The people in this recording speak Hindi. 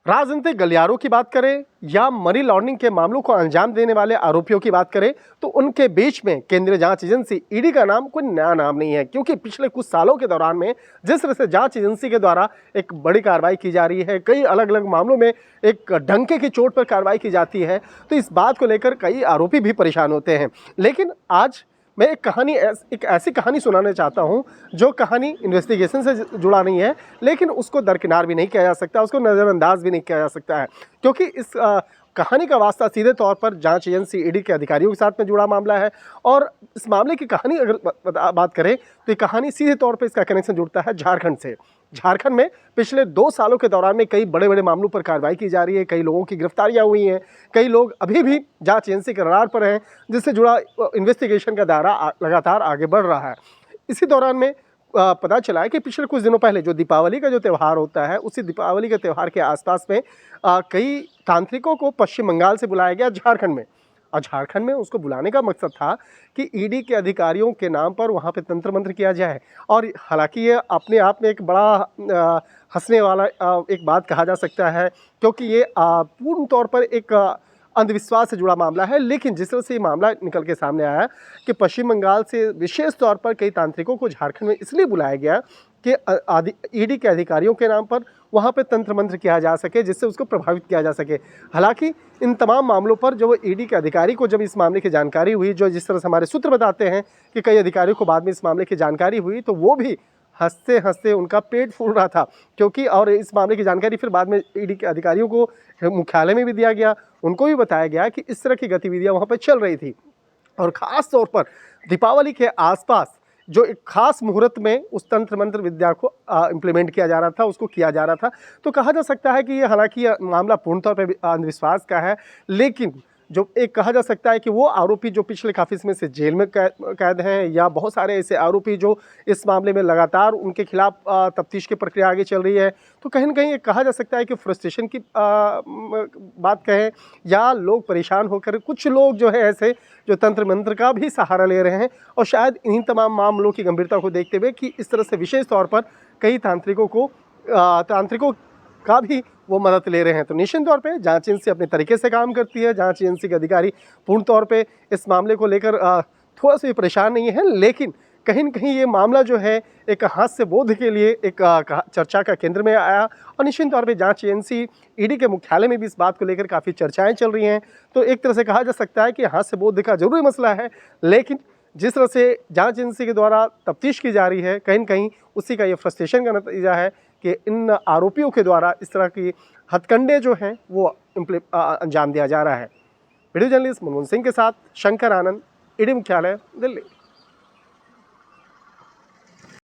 राजनीतिक गलियारों की बात करें या मनी लॉन्ड्रिंग के मामलों को अंजाम देने वाले आरोपियों की बात करें तो उनके बीच में केंद्रीय जांच एजेंसी ईडी का नाम कोई नया नाम नहीं है, क्योंकि पिछले कुछ सालों के दौरान में जिस तरह से जांच एजेंसी के द्वारा एक बड़ी कार्रवाई की जा रही है, कई अलग अलग मामलों में एक डंके की चोट पर कार्रवाई की जाती है, तो इस बात को लेकर कई आरोपी भी परेशान होते हैं। लेकिन आज मैं एक ऐसी कहानी सुनाना चाहता हूं जो कहानी इन्वेस्टिगेशन से जुड़ा नहीं है, लेकिन उसको दरकिनार भी नहीं किया जा सकता, उसको नज़रअंदाज भी नहीं किया जा सकता है, क्योंकि इस कहानी का वास्ता सीधे तौर पर जांच एजेंसी ईडी के अधिकारियों के साथ में जुड़ा मामला है। और इस मामले की कहानी अगर बात करें तो ये कहानी सीधे तौर पर इसका कनेक्शन जुड़ता है झारखंड से। झारखंड में पिछले 2 सालों के दौरान में कई बड़े बड़े मामलों पर कार्रवाई की जा रही है, कई लोगों की गिरफ्तारियां हुई हैं, कई लोग अभी भी जांच एजेंसी के रडार पर हैं, जिससे जुड़ा इन्वेस्टिगेशन का दायरा लगातार आगे बढ़ रहा है। इसी दौरान में पता चला है कि पिछले कुछ दिनों पहले जो दीपावली का जो त्यौहार होता है, उसी दीपावली के त्यौहार के आसपास में कई तांत्रिकों को पश्चिम बंगाल से बुलाया गया झारखंड में। और झारखंड में उसको बुलाने का मकसद था कि ईडी के अधिकारियों के नाम पर वहाँ पे तंत्र मंत्र किया जाए। और हालांकि ये अपने आप में एक बड़ा हंसने वाला एक बात कहा जा सकता है, क्योंकि ये पूर्ण तौर पर एक अंधविश्वास से जुड़ा मामला है। लेकिन जिस तरह से ये मामला निकल के सामने आया कि पश्चिम बंगाल से विशेष तौर पर कई तांत्रिकों को झारखंड में इसलिए बुलाया गया कि ईडी के अधिकारियों के नाम पर वहाँ पे तंत्र मंत्र किया जा सके, जिससे उसको प्रभावित किया जा सके। हालांकि इन तमाम मामलों पर जो ईडी के अधिकारी को जब इस मामले की जानकारी हुई, जो जिस तरह से हमारे सूत्र बताते हैं कि कई अधिकारियों को बाद में इस मामले की जानकारी हुई, तो वो भी हंसते हंसते उनका पेट फूल रहा था, क्योंकि और इस मामले की जानकारी फिर बाद में ईडी के अधिकारियों को मुख्यालय में भी दिया गया, उनको भी बताया गया कि इस तरह की गतिविधियां वहाँ पर चल रही थी। और ख़ास तौर पर दीपावली के आसपास जो एक खास मुहूर्त में उस तंत्र मंत्र विद्या को इम्प्लीमेंट किया जा रहा था, उसको किया जा रहा था। तो कहा जा सकता है कि ये हालांकि मामला पूर्ण तौर पर अंधविश्वास का है, लेकिन जो एक कहा जा सकता है कि वो आरोपी जो पिछले काफ़ी समय से जेल में कैद हैं, या बहुत सारे ऐसे आरोपी जो इस मामले में लगातार उनके खिलाफ तफ्तीश की प्रक्रिया आगे चल रही है, तो कहीं ना कहीं कहा जा सकता है कि फ्रस्ट्रेशन की बात कहें, या लोग परेशान होकर कुछ लोग जो है ऐसे जो तंत्र मंत्र का भी सहारा ले रहे हैं। और शायद इन्हीं तमाम मामलों की गंभीरता को देखते हुए कि इस तरह से विशेष तौर पर कई तांत्रिकों का भी वो मदद ले रहे हैं। तो निश्चित तौर पे जांच एजेंसी अपने तरीके से काम करती है। जांच एजेंसी के अधिकारी पूर्ण तौर पे इस मामले को लेकर थोड़ा सा भी परेशान नहीं है, लेकिन कहीं न कहीं ये मामला जो है एक हास्य बोध के लिए एक चर्चा का केंद्र में आया। और निश्चित तौर पे जांच एजेंसी ईडी के मुख्यालय में भी इस बात को लेकर काफ़ी चर्चाएँ चल रही हैं। तो एक तरह से कहा जा सकता है कि हास्य बोध का ज़रूरी मसला है, लेकिन जिस तरह से जांच एजेंसी के द्वारा तफ्तीश की जा रही है, कहीं न कहीं उसी का ये फ्रस्ट्रेशन का नतीजा है कि इन आरोपियों के द्वारा इस तरह की हथकंडे जो हैं वो अंजाम दिया जा रहा है। वीडियो जर्नलिस्ट मनमोहन सिंह के साथ शंकर आनंद, ईडी मुख्यालय, दिल्ली।